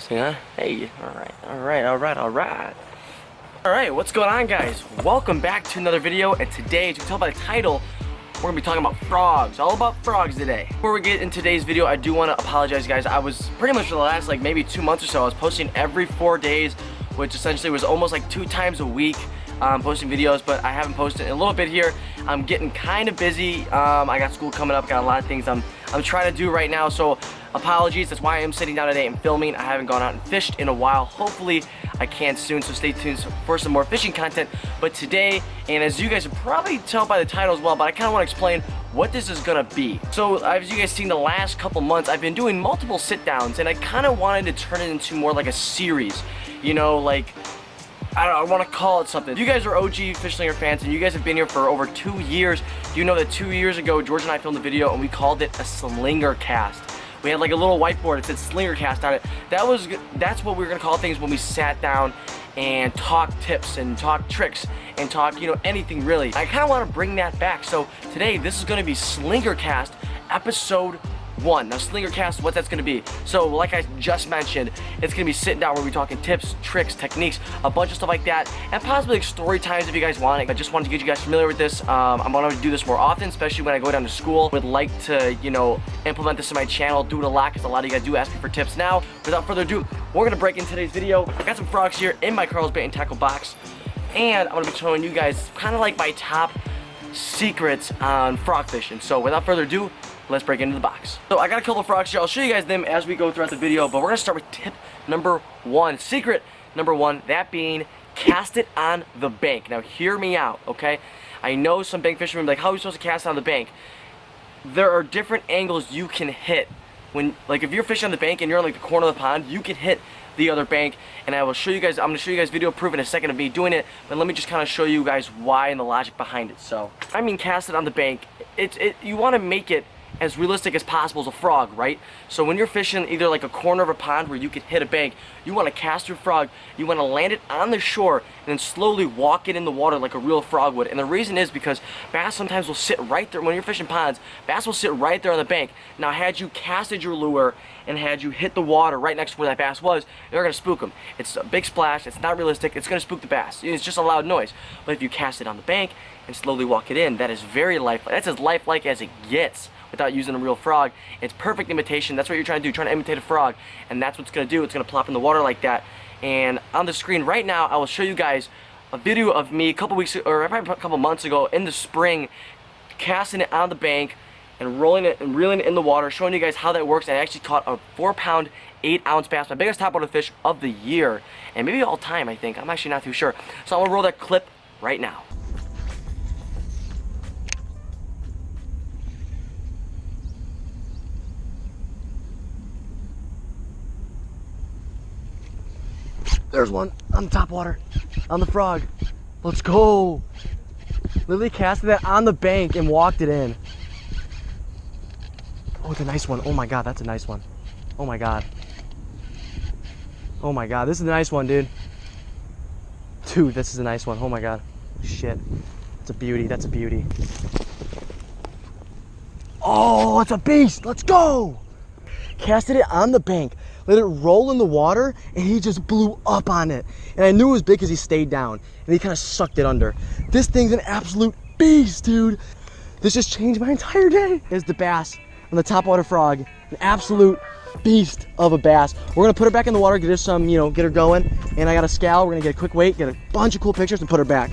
See, huh? Hey, alright, what's going on, guys? Welcome back to another video, and today, as you can tell by the title, we're gonna be talking about frogs, all about frogs today. Before we get in today's video, I do want to apologize, guys. I was pretty much for the last like maybe 2 months or so, I was posting every 4 days, which essentially was almost like 2 times a week. Posting videos, but I haven't posted in a little bit here. I'm getting kind of busy. I got school coming up, got a lot of things I'm trying to do right now, so apologies. That's why I am sitting down today and filming. I haven't gone out and fished in a while. Hopefully I can soon, so stay tuned for some more fishing content. But today, and as you guys can probably tell by the title as well, but I kind of want to explain what this is gonna be. So as you guys seen the last couple months, I've been doing multiple sit downs, and I kind of wanted to turn it into more like a series, you know, like I don't know, I want to call it something. You guys are OG Slinger fans, and you guys have been here for over 2 years. You know that 2 years ago, George and I filmed a video, and we called it a Slinger cast. We had like a little whiteboard, it said Slinger cast on it. That's what we were gonna call things when we sat down and talk tips and talk tricks and talk, you know, anything really. I kind of want to bring that back. So today, this is gonna be Slinger cast episode 1. Now, Slinger cast, what that's gonna be. So like I just mentioned, it's gonna be sitting down where we're talking tips, tricks, techniques, a bunch of stuff like that, and possibly like story times if you guys want it. I just wanted to get you guys familiar with this. I'm gonna do this more often, especially when I go down to school. Would like to, you know, implement this in my channel, do it a lot, because a lot of you guys do ask me for tips. Now, without further ado, we're gonna break into today's video. I got some frogs here in my Carl's Bait and Tackle box, and I'm gonna be showing you guys kind of like my top secrets on frog fishing. So without further ado, let's break into the box. So I got a couple of frogs here. I'll show you guys them as we go throughout the video, but we're gonna start with tip number 1, secret number 1, that being cast it on the bank. Now hear me out, okay? I know some bank fishermen are like, how are we supposed to cast it on the bank? There are different angles you can hit. When, like, if you're fishing on the bank and you're on like the corner of the pond, you can hit the other bank, and I will show you guys, I'm gonna show you guys video proof in a second of me doing it, but let me just kind of show you guys why and the logic behind it. So, I mean, cast it on the bank, you wanna make it as realistic as possible as a frog, right? So when you're fishing either like a corner of a pond where you could hit a bank, you want to cast your frog, you want to land it on the shore, and then slowly walk it in the water like a real frog would. And the reason is because bass sometimes will sit right there. When you're fishing ponds, bass will sit right there on the bank. Now, had you casted your lure and had you hit the water right next to where that bass was, you're gonna spook them. It's a big splash, it's not realistic, it's gonna spook the bass. It's just a loud noise. But if you cast it on the bank and slowly walk it in, that is very lifelike. That's as lifelike as it gets without using a real frog. It's perfect imitation. That's what you're trying to do, trying to imitate a frog, and that's what it's gonna do. It's gonna plop in the water like that. And on the screen right now, I will show you guys a video of me a couple weeks or probably a couple months ago in the spring, casting it on the bank and rolling it and reeling it in the water, showing you guys how that works. And I actually caught a 4-pound, 8-ounce bass, my biggest topwater fish of the year, and maybe all time, I think. I'm actually not too sure. So I'm gonna roll that clip right now. There's one on the top water, on the frog. Let's go. Literally casted that on the bank and walked it in. Oh, it's a nice one. Oh my God, that's a nice one. Oh my God. Oh my God, this is a nice one, dude. Dude, this is a nice one. Oh my God. Shit. It's a beauty, that's a beauty. Oh, it's a beast. Let's go. Casted it on the bank, let it roll in the water, and he just blew up on it. And I knew it was big because he stayed down, and he kind of sucked it under. This thing's an absolute beast, dude. This just changed my entire day. Here's the bass on the topwater frog, an absolute beast of a bass. We're gonna put her back in the water, get her some, you know, get her going. And I got a scowl, we're gonna get a quick weight, get a bunch of cool pictures, and put her back.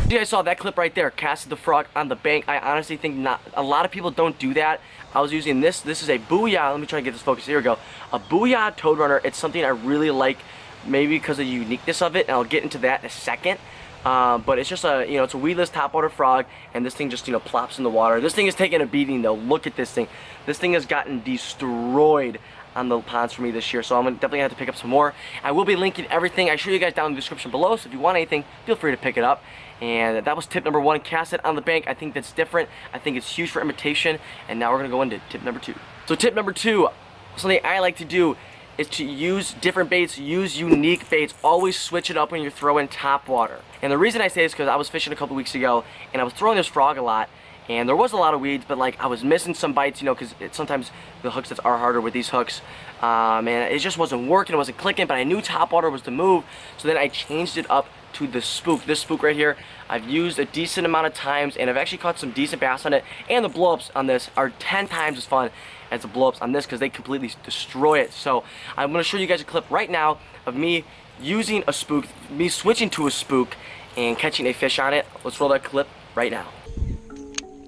You guys saw that clip right there, casted the frog on the bank. I honestly think not a lot of people don't do that. I was using this is a Booyah, let me try and get this focused, here we go. A Booyah Toad Runner. It's something I really like, maybe because of the uniqueness of it, and I'll get into that in a second. But it's just a, you know, it's a weedless topwater frog, and this thing just, you know, plops in the water. This thing is taking a beating though. Look at this thing. This thing has gotten destroyed on the ponds for me this year, so I'm definitely gonna have to pick up some more. I will be linking everything. I show you guys down in the description below, so if you want anything, feel free to pick it up. And that was tip number 1, cast it on the bank. I think that's different. I think it's huge for imitation. And now we're gonna go into tip number 2. So tip number 2, something I like to do is to use different baits, use unique baits. Always switch it up when you're throwing top water. And the reason I say this is because I was fishing a couple weeks ago, and I was throwing this frog a lot, and there was a lot of weeds, but like I was missing some bites, you know, because sometimes the hooks that are harder with these hooks, and it just wasn't working, it wasn't clicking, but I knew top water was the move, so then I changed it up to the spook. This spook right here, I've used a decent amount of times, and I've actually caught some decent bass on it, and the blow-ups on this are 10 times as fun as the blow-ups on this because they completely destroy it. So I'm going to show you guys a clip right now of me using a spook, me switching to a spook and catching a fish on it. Let's roll that clip right now.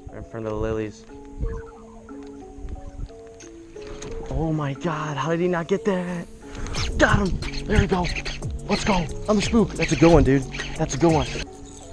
Right in front of the lilies. Oh my God, how did he not get that? Got him, there we go. Let's go, on the spook. That's a good one, dude. That's a good one.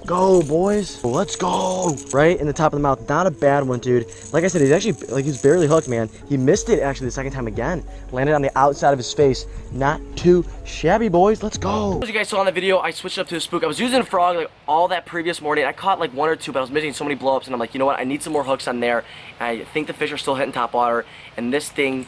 Go, boys. Let's go. Right in the top of the mouth. Not a bad one, dude. Like I said, he's actually, like, he's barely hooked, man. He missed it, actually, the second time again. Landed on the outside of his face. Not too shabby, boys. Let's go. As you guys saw in the video, I switched up to the spook. I was using a frog, like, all that previous morning. I caught, like, one or two, but I was missing so many blow-ups, and I'm like, you know what? I need some more hooks on there. And I think the fish are still hitting top water, and this thing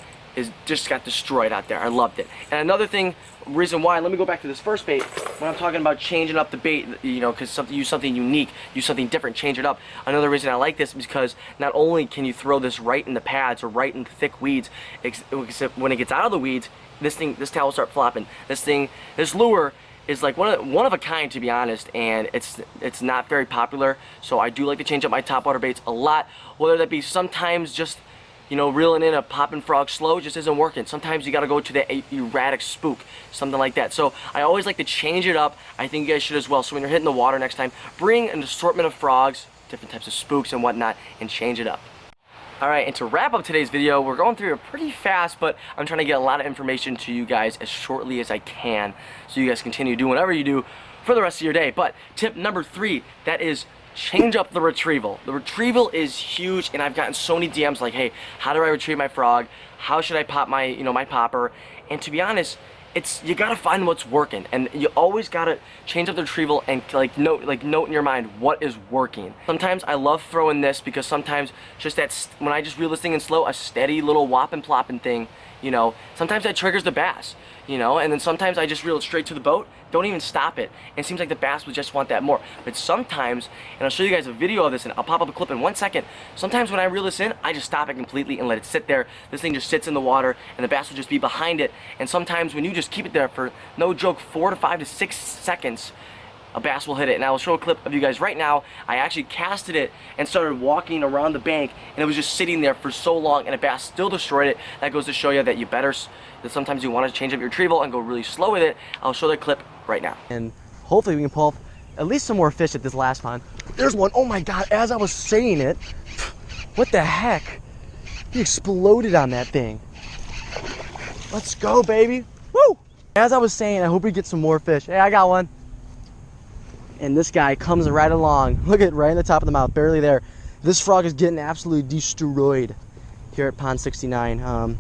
just got destroyed out there. I loved it. And another thing, reason why, let me go back to this first bait. When I'm talking about changing up the bait, you know, because use something unique, use something different, change it up. Another reason I like this is because not only can you throw this right in the pads or right in the thick weeds, except when it gets out of the weeds, this tail will start flopping. This lure is like one of a kind, to be honest, and it's not very popular. So I do like to change up my topwater baits a lot, whether that be sometimes just, you know, reeling in a popping frog slow just isn't working. Sometimes you gotta go to the erratic spook, something like that. So I always like to change it up. I think you guys should as well. So when you're hitting the water next time, bring an assortment of frogs, different types of spooks and whatnot, and change it up. Alright, and to wrap up today's video, we're going through it pretty fast, but I'm trying to get a lot of information to you guys as shortly as I can, so you guys continue doing whatever you do for the rest of your day. But tip number 3, that is change up the retrieval. The retrieval is huge, and I've gotten so many DMs like, hey, how do I retrieve my frog? How should I pop my, my popper? And to be honest, you gotta find what's working, and you always gotta change up the retrieval and note in your mind what is working. Sometimes I love throwing this because sometimes just when I just reel this thing in slow, a steady little whopping plopping thing, you know, sometimes that triggers the bass, you know, and then sometimes I just reel it straight to the boat, don't even stop it, and it seems like the bass would just want that more. But sometimes, and I'll show you guys a video of this, and I'll pop up a clip in 1 second, sometimes when I reel this in, I just stop it completely and let it sit there. This thing just sits in the water, and the bass will just be behind it. And sometimes when you just keep it there for, no joke, 4 to 5 to 6 seconds, a bass will hit it. And I will show a clip of you guys right now. I actually casted it and started walking around the bank, and it was just sitting there for so long, and a bass still destroyed it. That goes to show you that that sometimes you want to change up your retrieval and go really slow with it. I'll show the clip right now. And hopefully we can pull at least some more fish at this last pond. There's one. Oh my God, as I was saying it, what the heck? He exploded on that thing. Let's go, baby. Woo! As I was saying, I hope we get some more fish. Hey, I got one. And this guy comes right along. Look at right in the top of the mouth, barely there. This frog is getting absolutely destroyed here at Pond 69.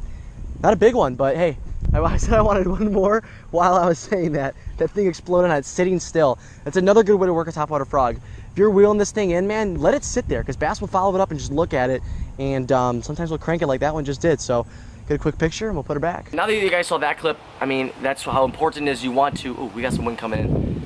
Not a big one, but hey, I said I wanted one more while I was saying that. That thing exploded on it sitting still. That's another good way to work a topwater frog. If you're wheeling this thing in, man, let it sit there, because bass will follow it up and just look at it, and sometimes we'll crank it like that one just did. So get a quick picture and we'll put her back. Now that you guys saw that clip, I mean, that's how important it is. You want to, oh, we got some wind coming in.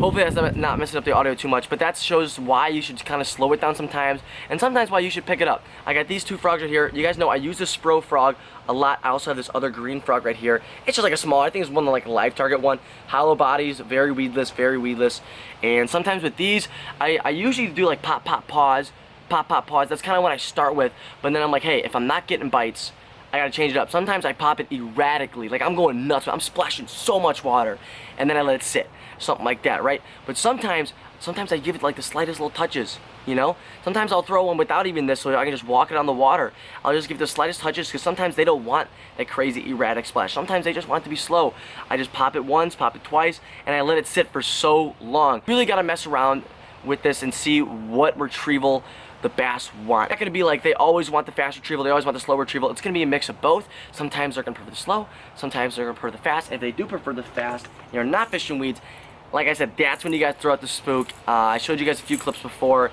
Hopefully that's not messing up the audio too much, but that shows why you should kind of slow it down sometimes, and sometimes why you should pick it up. I got these 2 frogs right here. You guys know I use this Spro frog a lot. I also have this other green frog right here. It's just like a small, I think it's one of like a live target one. Hollow bodies, very weedless, very weedless. And sometimes with these, I usually do like pop, pop, pause, pop, pop, pause. That's kind of what I start with, but then I'm like, hey, if I'm not getting bites, I gotta change it up. Sometimes I pop it erratically, like I'm going nuts, I'm splashing so much water, and then I let it sit, something like that, right? But sometimes I give it like the slightest little touches, you know? Sometimes I'll throw one without even this, so I can just walk it on the water. I'll just give the slightest touches, because sometimes they don't want that crazy erratic splash. Sometimes they just want it to be slow. I just pop it once, pop it twice, and I let it sit for so long. You really gotta mess around with this and see what retrieval the bass want. It's not gonna be like they always want the fast retrieval, they always want the slow retrieval. It's gonna be a mix of both. Sometimes they're gonna prefer the slow, sometimes they're gonna prefer the fast. If they do prefer the fast, and you're not fishing weeds, like I said, that's when you guys throw out the spook. I showed you guys a few clips before.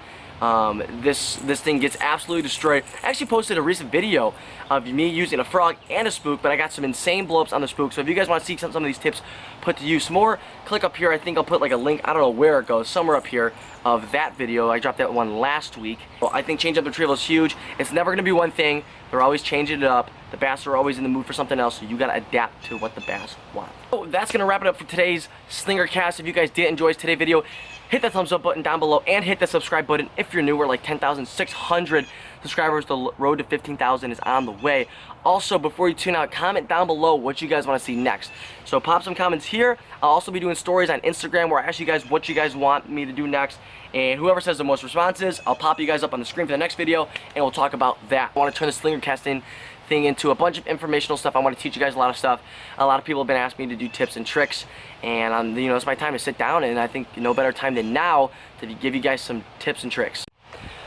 This thing gets absolutely destroyed. I actually posted a recent video of me using a frog and a spook, but I got some insane blow-ups on the spook. So if you guys want to see some of these tips put put to use more, click up here. I think I'll put like a link, I don't know where it goes, somewhere up here of that video. I dropped that one last week. Well, I think change up the retrieval is huge. It's never gonna be one thing. They're always changing it up. The bass are always in the mood for something else, so you gotta adapt to what the bass want. So that's gonna wrap it up for today's Slinger cast. If you guys did enjoy today's video, hit that thumbs up button down below and hit the subscribe button if you're new. We're like 10,600 subscribers. The road to 15,000 is on the way. Also, before you tune out, comment down below what you guys want to see next. So pop some comments here. I'll also be doing stories on Instagram where I ask you guys what you guys want me to do next. And whoever says the most responses, I'll pop you guys up on the screen for the next video and we'll talk about that. I want to turn the Slinger casting thing into a bunch of informational stuff. I want to teach you guys a lot of stuff. A lot of people have been asking me to do tips and tricks, and you know, it's my time to sit down, and I think no better time than now to give you guys some tips and tricks.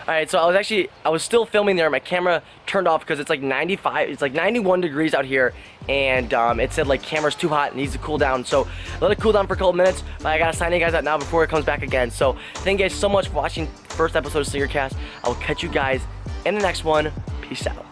Alright, so I was still filming there. My camera turned off because it's like 95, it's like 91 degrees out here, and it said like camera's too hot, it needs to cool down. So let it cool down for a couple minutes, but I gotta sign you guys out now before it comes back again. So thank you guys so much for watching the first episode of Slinger Cast. I will catch you guys in the next one. Peace out.